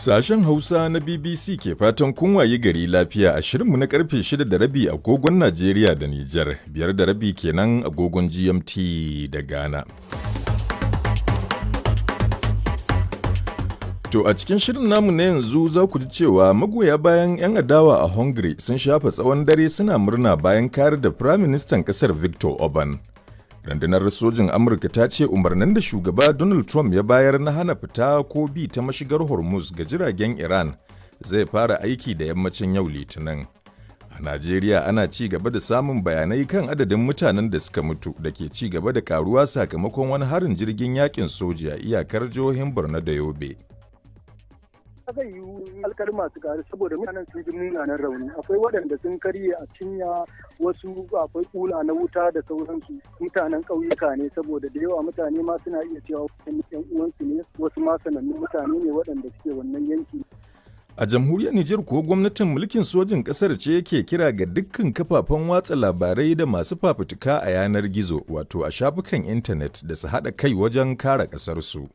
Sashen Hausa na BBC ke fatan kun wayi gari lafiya a shirinmu na karfe 6:30 agogon Najeriya da Nijar, 5:30 kenan agogon GMT da Ghana. To a cikin shirin namu na yanzu za ku ji cewa magoya bayan 'yan adawa a Hungary sun shafa tsawon dare suna murna bayan kayar da Firaministan ƙasar Viktor Orban. Rundunar sojin Amurka ta ce umarnin da shugaba Donald Trump ya bayar na hana fita ko bi ta mashigar Hormuz ga jiragen Iran zai fara aiki da yammacin yau Litinin. A Najeriya ana ci gaba da samun bayanai kan adadin mutanen da suka mutu da ke ci gaba da karuwa sakamakon wani harin jirgin yakin soja a iyakar jihohin Borno da Yobe. Zai yi alkali masu gari saboda mutanen sun ji munanan rauni, akwai waɗanda sun karye a cinya, wasu akwai kula na wuta da sauransu. Mutanen ƙauyuka ne saboda da yawa mutane ma suna iya cewa yan uwansu ne, wasu ma sanannun mutane ne waɗanda suke wannan yanki. A jamhuriyar Nijar kuwa gwamnatin mulkin sojin ƙasar ce yake kira ga dukkan kafafen watsa labarai da masu fafutuka a yanar gizo wato a shafukan intanet da su haɗa kai wajen kare ƙasarsu.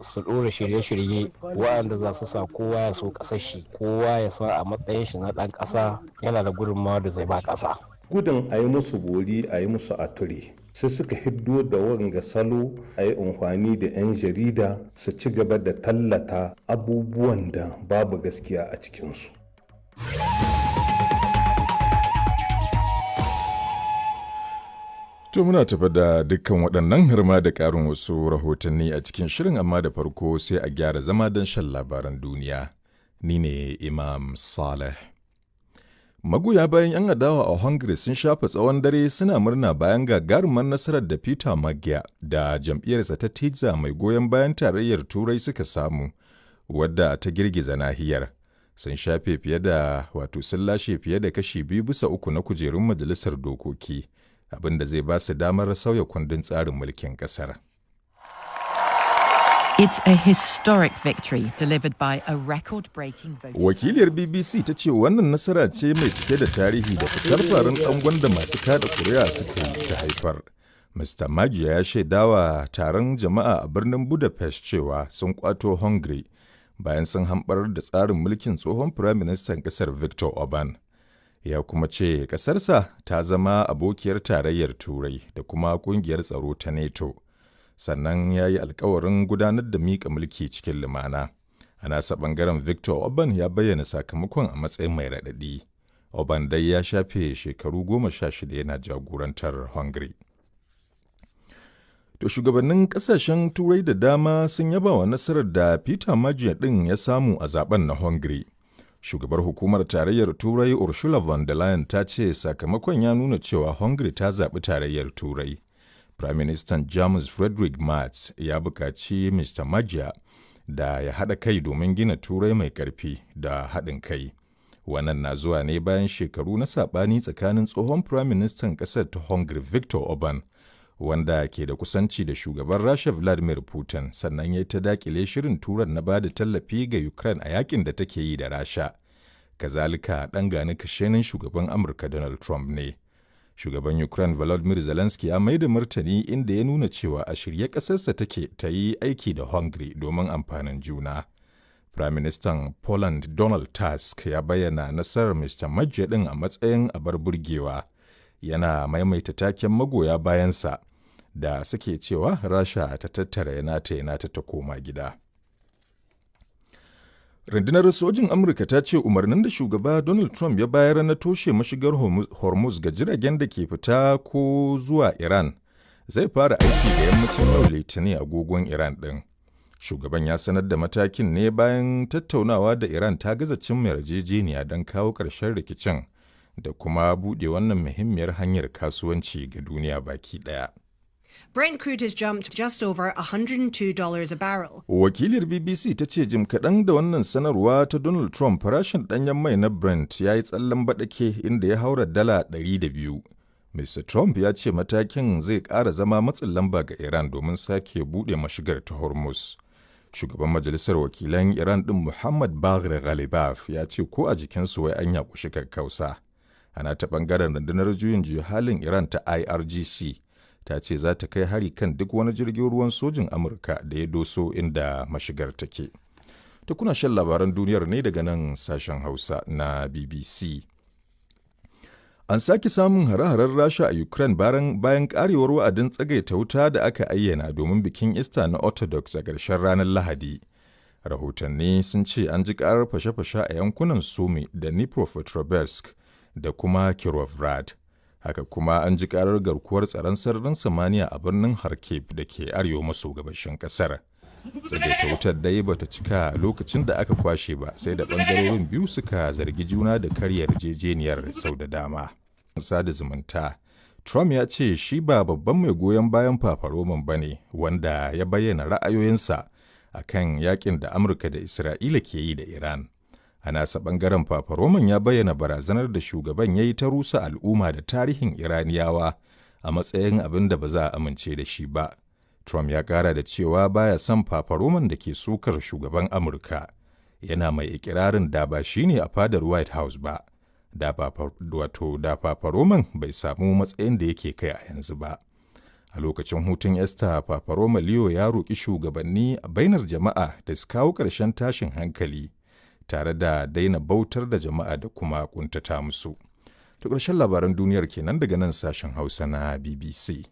Su ɗora shirye-shirye waɗanda za su sa kowa ya so ƙasar shi, kowa ya sa a matsayin shi na ɗan ƙasa yana da gudunmawa da zai ba ƙasa. Gudun a yi musu bori a yi musu ature sai suka hiddo da wanga salo a yi amfani da 'yan jarida su ci gaba da tallata abubuwan da babu gaskiya a cikinsu. To muna tafa da dukkan waɗannan harma da ƙarin wasu rahotanni a cikin shirin amma da farko sai a gyara zama don shan labaran duniya. Ni ne Imam Saleh. Magoya bayan 'yan adawa a Hungary sun shafa tsawon dare suna murna bayan gagarumar nasarar da Peter Magyar da jam'iyyarsa ta Tiza mai goyon bayan tarayyar Turai suka samu, wadda ta girgiza nahiyar. Sun shafe sun lashe fiye da kashi 2/3 na kujerun majalisar dokoki. Abin da zai ba su damar sauya kundin tsarin mulkin kasar. It's a historic victory delivered by a record-breaking vote. Wakiliyar BBC ta ce wannan nasara ce mai cike da tarihi da fitar farin dangon da masu kada kuri'a suka yi ta haifar. Mr. Magyar ya shaidawa taron jama'a a birnin Budapest cewa sun kwato Hungary bayan sun hamɓarar da tsarin mulkin tsohon Firaministan ƙasar Viktor Orban. Ya kuma ce ƙasarsa ta zama abokiyar tarayyar Turai da kuma ƙungiyar tsaro ta NATO, sannan ya yi alkawarin gudanar da miƙa mulki cikin lumana. A nasa ɓangaren Viktor Orban ya bayyana sakamakon a matsayin mai raɗaɗi. Orban dai ya shafe shekaru 16 yana jagorantar Hungary. To shugabannin ƙasashen Turai da dama sun yaba wa nasarar da Peter Magyar ɗin ya samu a zaben na Hungary. Shugabar hukumar tarayyar Turai Ursula von der Leyen ta ce sakamakon ya nuna cewa Hungary ta zaɓi tarayyar Turai. Firaministan Jamus Friedrich Merz ya buƙaci Mr. Magyar da ya haɗa kai domin gina Turai mai ƙarfi da haɗin kai. Wannan na zuwa ne bayan shekaru na saɓani tsakanin tsohon Firaministan ƙasar ta Hungary Viktor Orban, wanda ke da kusanci da shugaban Rasha Vladimir Putin, sannan ya ta dakile shirin Turan na ba da tallafi ga Ukraine a yakin da take yi da Rasha. Kazalika ɗan gani kashenin shugaban Amurka Donald Trump ne. Shugaban Ukraine Volodymyr Zelensky ya mai da martani inda ya nuna cewa a shirye ƙasarsa take ta yi aiki da Hungary domin amfanin juna. Firaministan Poland Donald Tusk ya bayyana nasarar Mr. Magyar ɗin a matsayin abar burgewa. Yana maimaita taken magoya bayansa da suke cewa Rasha ta tattara yanata ta koma gida. Rundunar sojin Amurka ta ce umarnin da shugaba Donald Trump ya bayar na toshe mashigar Hormuz ga jiragen da ke fita ko zuwa Iran zai fara aiki da yammacin yau Litinin agogon Iran ɗin. Shugaban ya sanar da matakin ne bayan tattaunawa da Iran ta gaza cimma yarjejeniya don kawo ƙarshen rikicin da kuma buɗe wannan muhimmiyar hanyar kasuwanci ga duniya baki ɗaya. Brent crude has jumped just over $102 a barrel. Wakiliyar BBC ta ce jim kaɗan da wannan sanarwa ta Donald Trump farashin ɗanyen mai na Brent ya yi tsallen baɗake inda ya haura dala 200. Mr. Trump ya ce matakin zai ƙara zama matsin lamba ga Iran domin sake buɗe mashigar ta Hormuz. Shugaban Majalisar Wakilan Iran ɗin Muhammad Bagher Ghalibaf ya ce ko a jikinsu wai an yaƙushi kakkausa. Ana ta ɓangaren rundunar juyin juya halin Iran ta IRGC ta ce za ta kai hari kan duk wani jirgin ruwan sojin Amurka da ya doso inda mashigar take. Ta kuna shan labaran duniyar ne daga nan sashen Hausa na BBC. An sake samun hare-haren Rasha a Ukraine bayan karewar wa'adin tsagaita wuta da aka ayyana domin bikin Easter na Orthodox a ƙarshen ranar Lahadi. Rahotanni sun ce an ji ƙarar fashe-fashe a yankunan Sumy da Dnipropetrovsk da kuma Kirovrad. Haka kuma an ji ƙarar garkuwar tsaron sararin samaniya a birnin Kharkiv da ke arewa maso gabashin ƙasar. Tsagaita wutar dai bata cika lokacin da aka kwashe ba sai da ɓangarorin biyu suka zargi juna da karya yarjejeniyar sau da dama. Sada zumunta Trump ya ce shi ba babban mai goyon bayan fafaroman ba ne wanda ya bayyana ra'ayoyinsa a kan yakin da Amurka da Isra'ila ke yi da Iran. A nasa ɓangaren fafaroman ya bayyana barazanar da shugaban ya yi ta rusa al'umma da tarihin Iraniyawa a matsayin abin da ba za a amince da shi ba. Trump ya ƙara da cewa baya son fafaroman da ke sukar shugaban Amurka. Yana mai ikirarin da ba shi ne a fadar White House ba. Da fafaroman bai samu matsayin da yake kai a yanzu ba. A lokacin hutun Easter, Fafaroma Leo ya roƙi shugabanni a bainar jama'a da su kawo ƙarshen tashin hankali tare da daina bautar da jama'a da kuma ƙuntata musu. Ta ƙarshen labaran duniyar kenan daga nan sashen Hausa na BBC.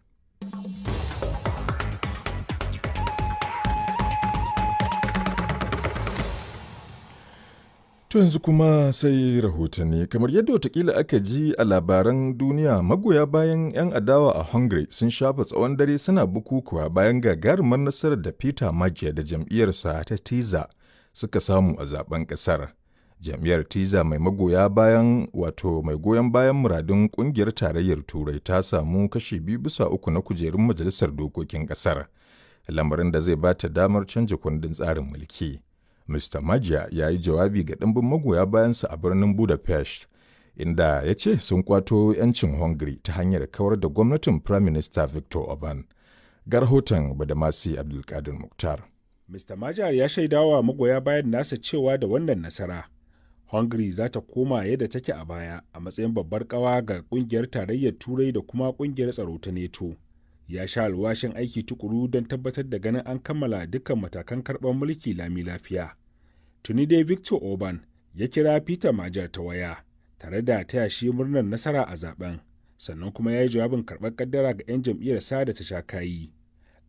To yanzu kuma sai rahotanni kamar yadda watakila aka ji a labaran duniya magoya bayan 'yan adawa a Hungary sun shafa tsawon dare suna bukukuwa bayan gagarumar nasarar da Peter Magyar da jam'iyyarsa ta Tiza suka samu a zaben kasar. Jam'iyyar Tiza mai magoya bayan mai goyon bayan muradun kungiyar tarayyar Turai ta samu kashi 2/3 na kujerun majalisar dokokin kasar. Lamarin da zai bata damar canja kundin tsarin mulki. Mr. Magyar ya yi jawabi ga ɗimbin magoya bayansa a birnin Budapest, inda ya ce sun kwato 'yancin Hungary ta hanyar kawar da gwamnatin Prime Minister Viktor Orban. Ga rahoton Badamasi Abdulkadir Mukhtar. Mr. Magyar ya shaidawa magoya bayan nasa cewa da wannan nasara, Hungary za ta koma yadda take a baya a matsayin babbar kawa ga kungiyar tarayyar Turai da kuma kungiyar tsaro ta NATO. Ya sha alwashin aiki tukuru don tabbatar da ganin an kammala dukkan matakan karɓar mulki lami lafiya. Tuni dai Viktor Orban ya kira Peter Magyar ta waya tare da taya shi murnar nasara a zaben, sannan kuma ya yi jawabin karɓar kaddara ga 'yan jam'iyyarsa da ta sha kayi.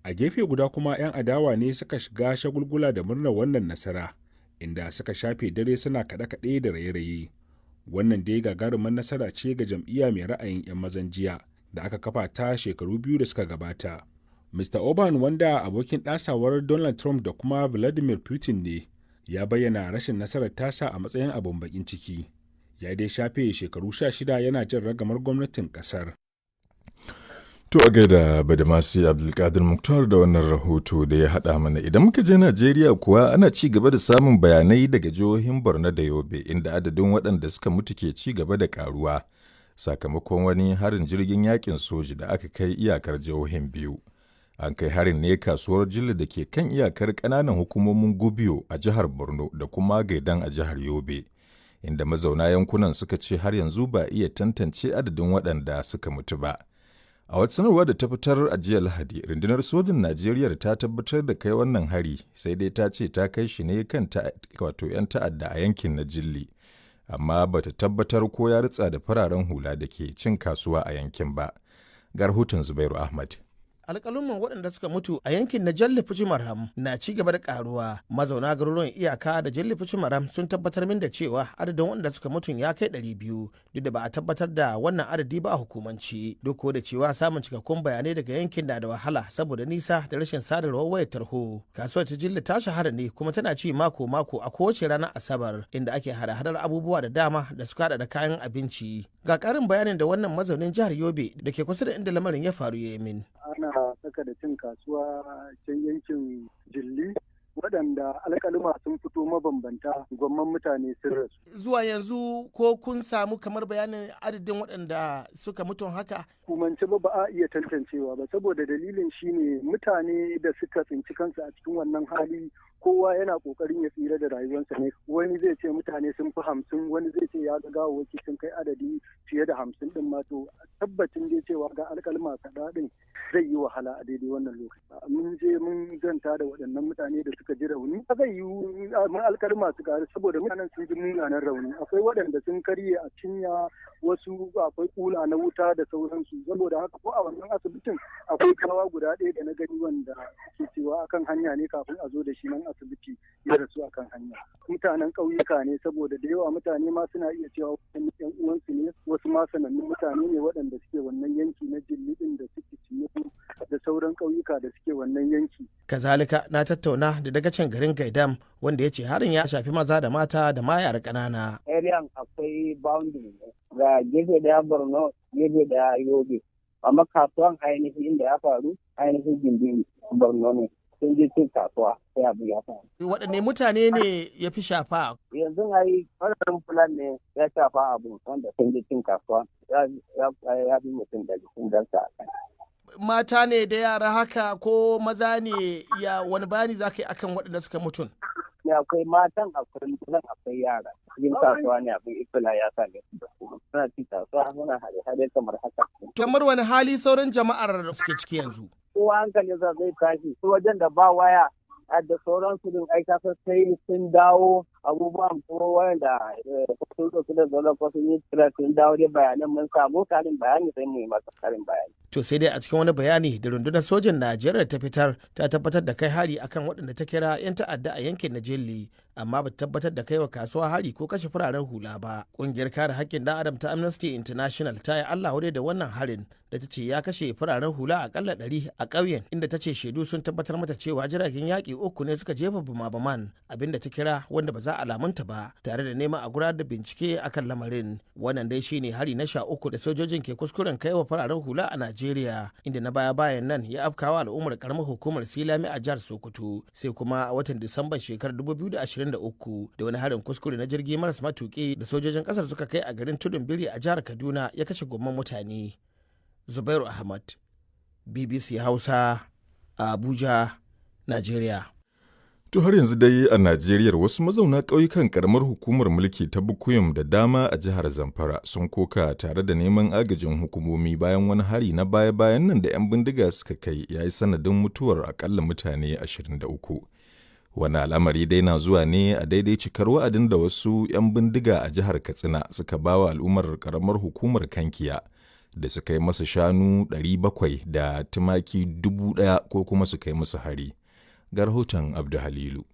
A gefe guda kuma 'yan adawa ne suka shiga shagulgula da murnar wannan nasara, inda suka shafe dare suna kaɗe-kaɗe da raye-raye. Wannan dai gagarumar nasara ce ga jam'iyya mai ra'ayin 'yan mazan jiya da aka kafa ta shekaru 2 da suka gabata. Mr. Orban, wanda abokin ɗasawar Donald Trump da kuma Vladimir Putin ne, ya bayyana rashin nasarar tasa a matsayin abin bakin ciki. Ya dai shafe shekaru 16 yana jin ragamar gwamnatin ƙasar. To a gaida Badamasi Abdulkadir Mukhtar da wannan rahoto da ya haɗa mana. Idan muka je Najeriya kuwa ana ci gaba da samun bayanai daga jihohin Borno da Yobe inda adadin waɗanda suka mutu ke ci gaba da ƙaruwa. Sakamakon wani harin jirgin yakin soji da aka kai iyakar jihohin biyu. An kai harin ne kasuwar Jilla da ke kan iyakar ƙananan hukumomin Gubiyo a jihar Borno da kuma Gaidan a jihar Yobe, inda mazauna yankunan suka ce har yanzu ba iya tantance adadin waɗanda suka mutu ba. A wata sanarwa da ta fitar a jiya Lahadi, rundunar sojin Najeriya ta tabbatar da kai wannan hari, sai dai ta ce ta kai shi ne kan 'yan ta'adda a yankin na Jilli. Amma ba ta tabbatar ko ya ritsa da fararen hula da ke cin kasuwa a yankin ba. Ga rahoton Zubairu Ahmad. alƙalumman waɗanda suka mutu a yankin na Jalli Maram na ci gaba da karuwa. Mazauna garuruwan iyaka da Jalli Maram sun tabbatar min da cewa adadin waɗanda suka mutu ya kai 200, duk da ba a tabbatar da wannan adadi ba a hukumance. Duk da cewa samun cikakkun bayanai daga yankin na da wahala saboda nisa da rashin sadarwar wayar tarho. Kasuwar ta Jalli ta shahara ne kuma tana ci mako-mako a kowace ranar Asabar, inda ake hada-hadar abubuwa da dama da suka hada da kayan abinci. Ga ƙarin bayanin da wannan mazaunin jihar Yobe da ke kusa da inda lamarin ya faru ya yi min. Ana saka da cin kasuwa can yankin Jilli waɗanda alƙaluma sun fito mabambanta, gwamman mutane sun rasu. Zuwa yanzu ko kun samu kamar bayanin adadin waɗanda suka mutu haka? Hukumance ba a iya tantancewa ba, saboda dalilin shine mutane da suka tsinci kansu a cikin wannan hali kowa yana kokarin ya tsira da rayuwarsa ne. Wani zai ce mutane sun fi 50, wani zai ce ya ga gawawwaki sun kai adadi fiye da 50 din ma, to tabbacin dai cewa ga alƙalma kaɗa din zai yi wahala a daidai wannan lokaci. Mun je mun zanta da waɗannan mutane da suka ji rauni. Zai yi alƙalma su ƙaru saboda mutanen sun ji munanan rauni. Akwai waɗanda sun karye a cinya, wasu akwai kula na wuta da sauransu. Saboda haka ko a wannan asibitin akwai gawa guda ɗaya da na gani wanda ke cewa akan hanya ne kafin a zo da shi nan asibiti ya rasu akan hanya. Mutanen ƙauyuka ne saboda da yawa mutane ma suna iya cewa yan uwansu ne, wasu ma sanannun mutane ne waɗanda suke wannan yanki na jillidin da suke cinye da sauran ƙauyuka da suke wannan yanki. Kazalika na tattauna da dagacin garin Gaidam wanda ya ce harin ya shafi maza da mata da ma yara ƙanana. Ariyan akwai boundary ga gefe da Borno, gefe da Yobe. Amma kasuwan ainihin inda ya faru ainihin gindin Borno ne. Sun je cin kasuwa sai abu ya faru. Waɗanne mutane ne ya fi shafa? Yanzu ai fararen fulan ne ya shafa abu wanda sun je cin kasuwa ya fi mutum da jikin dansa a kai. Mata ne da yara haka ko maza ne, ya wani bayani za ka yi akan waɗanda suka mutun? Ne akwai matan, akwai fulan, akwai yara. Cikin kasuwa ne abin ifila ya same su da su. Suna cin kasuwa muna hade-hade kamar haka. Kamar wani hali sauran jama'ar da suke ciki yanzu? Kowa hankali zai tashi su wajen da ba waya da sauransu din aika sai sun dawo abubuwan ko wanda sun ɗauki da zaune ko sun yi kira sun dawo da bayanan mun samu karin bayani sai mu yi masa karin bayani. To sai dai a cikin wani bayani da rundunar sojan Najeriya ta fitar ta tabbatar da kai hari akan waɗanda ta kira 'yan ta'adda a yankin Najelli, amma ba ta tabbatar da kai wa kasuwa hari ko kashe fararen hula ba. Ƙungiyar kare haƙƙin ɗan adam ta Amnesty International ta yi Allah wadai da wannan harin da ta ce ya kashe fararen hula akalla 100 a ƙauyen, inda ta ce shaidu sun tabbatar mata cewa jiragen yaƙi 3 ne suka jefa bama-baman, abinda ta kira wanda ba za a lamunta ba, tare da neman a gudanar da bincike akan lamarin. Wannan dai shine hari na 13 da sojojin ke kuskuren kai wa fararen hula a Najeriya, inda na baya-bayan nan ya afkawa al'ummar karamar hukumar Silami a jihar Sokoto, sai kuma a watan Disamban shekarar 2023 da wani harin kuskure na jirgi maras matuƙi da sojojin ƙasar suka kai a garin Tudun Biri a jihar Kaduna ya kashe gomman mutane. Zubairu Ahmad, BBC Hausa, a Abuja, Najeriya. To har yanzu dai a Najeriya wasu mazauna ƙauyukan ƙaramar hukumar mulki ta Bukuyum da dama a jihar Zamfara sun koka tare da neman agajin hukumomi bayan wani hari na baya-bayan nan da 'yan bindiga suka kai ya yi sanadin mutuwar akalla mutane 23. Wani al'amari dai na zuwa ne a daidai cikar wa'adin da wasu 'yan bindiga a jihar Katsina suka bawa al'ummar ƙaramar hukumar Kankiya da suka yi masa shanu 700 da tumaki 1000 ko kuma su kai musu hari. Ga rahoton Abdu Halilu.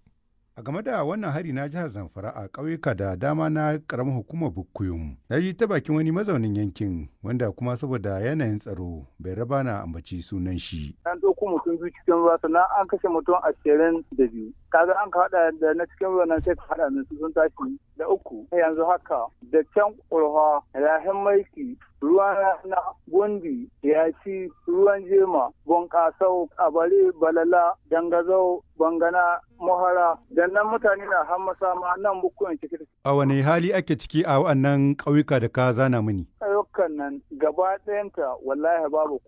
A game da wannan hari na jihar Zamfara a ƙauyuka da dama na ƙaramar hukumar Bukuyum, na ji ta bakin wani mazaunin yankin wanda kuma saboda yanayin tsaro bai raba na ambaci sunan shi. An ɗauko mutum biyu cikin ruwa sannan an kashe mutum 22. Kaga an ka haɗa da na cikin ruwa nan sai ka haɗa min sun tashi da 3. Yanzu haka da can ƙurha, rahin maiki, ruwan na gundi, yashi, ruwan jema, bunƙasau, abari, balala, dangazau, bangana, mahara, da nan mutane na hammasa ma nan bukuwan ciki. A wane hali ake ciki a wannan ƙauyuka da ka zana mini? Ƙauyukan nan gaba ɗayanta wallahi babu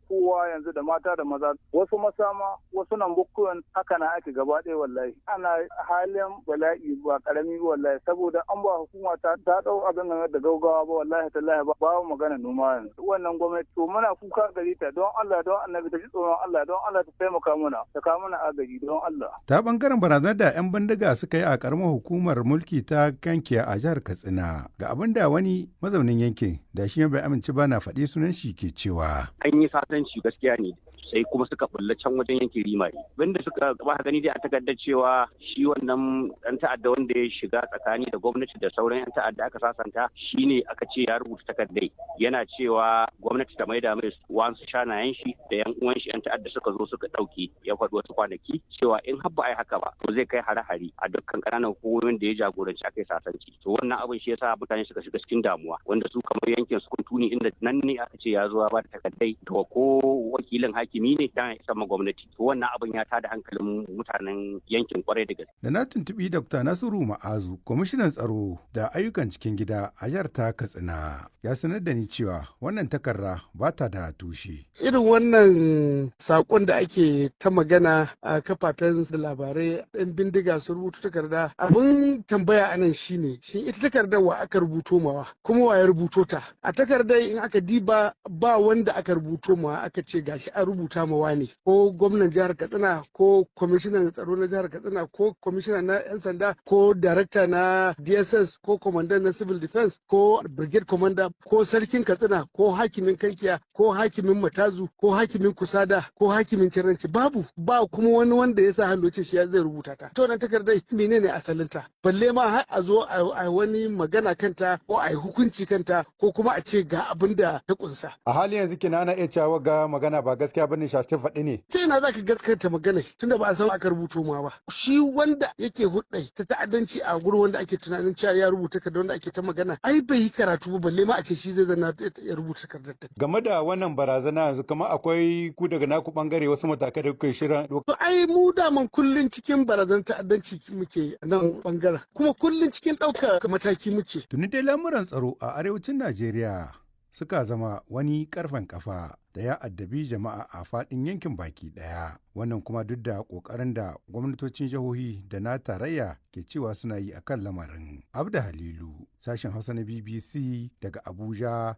kowa yanzu da mata da maza, wasu masama, wasu nan bukuwan haka na ake gaba ɗaya wallahi. Ana halin bala'i ba ƙarami wallahi saboda an ba hukuma ta ɗau abin nan da gaugawa ba wallahi tallahi babu magana noma yanzu. Wannan gwamnati to muna kuka gari ta don Allah don annabi ta ji tsoron Allah don Allah ta taimaka mana ta kawo mana agaji don Allah. Ta bangaren barazanar da 'yan bindiga suka yi a karamar hukumar mulki ta Kankiya a jihar Katsina, ga abin da wani mazaunin yankin da shi bai amince ba na faɗi sunan shi ke cewa. An yi sasanci gaskiya ne sai kuma suka bulla can wajen yankin Rimari. Wanda suka ba gani dai a takardar cewa shi wannan ɗan ta'adda wanda ya shiga tsakani da gwamnati da sauran 'yan ta'adda aka sasanta shine aka ce ya rubuta takardai yana cewa gwamnati ta maida mai wasu shanayen shi da 'yan uwan shi 'yan ta'adda suka zo suka ɗauke ya faɗi wasu kwanaki cewa in har ba a yi haka ba to zai kai hare-hare a dukkan ƙananan hukumomin da ya jagoranci aka yi sasanci. To wannan abin shi yasa mutane suka shiga cikin damuwa wanda su kamar yankin su kuntuni inda nan ne aka ce ya zo ba da takardai to ko wakilin haki hakimi ne ta isa ma gwamnati. Wannan abin ya tada hankalin mutanen yankin kwarai da gaske. Da na tuntuɓi Dr. Nasiru Ma'azu, kwamishinan tsaro da ayyukan cikin gida a jihar ta Katsina, ya sanar da ni cewa wannan takarda ba ta da tushe. Irin wannan sakon da ake ta magana a kafafen labarai ɗan bindiga su rubuta takarda, abin tambaya anan shine shin ita takardar wa aka rubuto mawa kuma wa ya rubuto ta? A takardar in aka diba ba wanda aka rubuto mawa aka ce gashi an rubuta mawa ne, ko gwamnan jihar Katsina ko kwamishinan tsaro na jihar Katsina ko kwamishinan na 'yan sanda ko darakta na DSS ko kwamandan na civil defense ko brigade commander ko sarkin Katsina ko hakimin Kankiya ko hakimin Matazu ko hakimin Kusada ko hakimin Ciranci, babu, ba kuma wani wanda ya sa hannu ce shi ya zai rubuta ta. To nan takardar menene asalinta? Balle ma har a zo a wani magana kanta ko a yi hukunci kanta ko kuma a ce ga abin da ta kunsa. A hali yanzu kina ana iya cewa ga magana ba gaskiya bane, shafi faɗi ne. Ta yana za ka gaskata magana tunda ba a san aka rubuto ma ba. Shi wanda yake hudai ta ta'addanci a gurin wanda ake tunanin cewa ya rubuta ka da wanda ake ta magana ai bai yi karatu ba, balle ma a ce shi zai zana ya rubuta takardar ta. Game da wannan barazana yanzu kamar akwai ku daga naku bangare wasu matakai da kuke shirin. To ai mu daman kullun cikin barazan ta'addanci muke a nan bangaren kuma kullun cikin ɗaukar mataki muke. Tuni dai lamuran tsaro a arewacin Najeriya suka zama wani karfen kafa da ya addabi jama'a a faɗin yankin baki ɗaya. Wannan kuma duk da ƙoƙarin da gwamnatocin jihohi da na tarayya ke cewa suna yi a kan lamarin. Abda Halilu, sashen Hausa na BBC daga Abuja,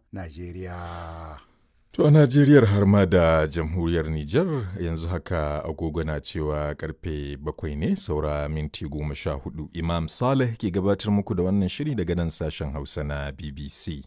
Najeriya. To a Najeriyar har ma da jamhuriyar Nijar yanzu haka agogo na cewa karfe 7 ne saura minti 14. Imam Saleh ke gabatar muku da wannan shiri daga nan sashen Hausa na BBC.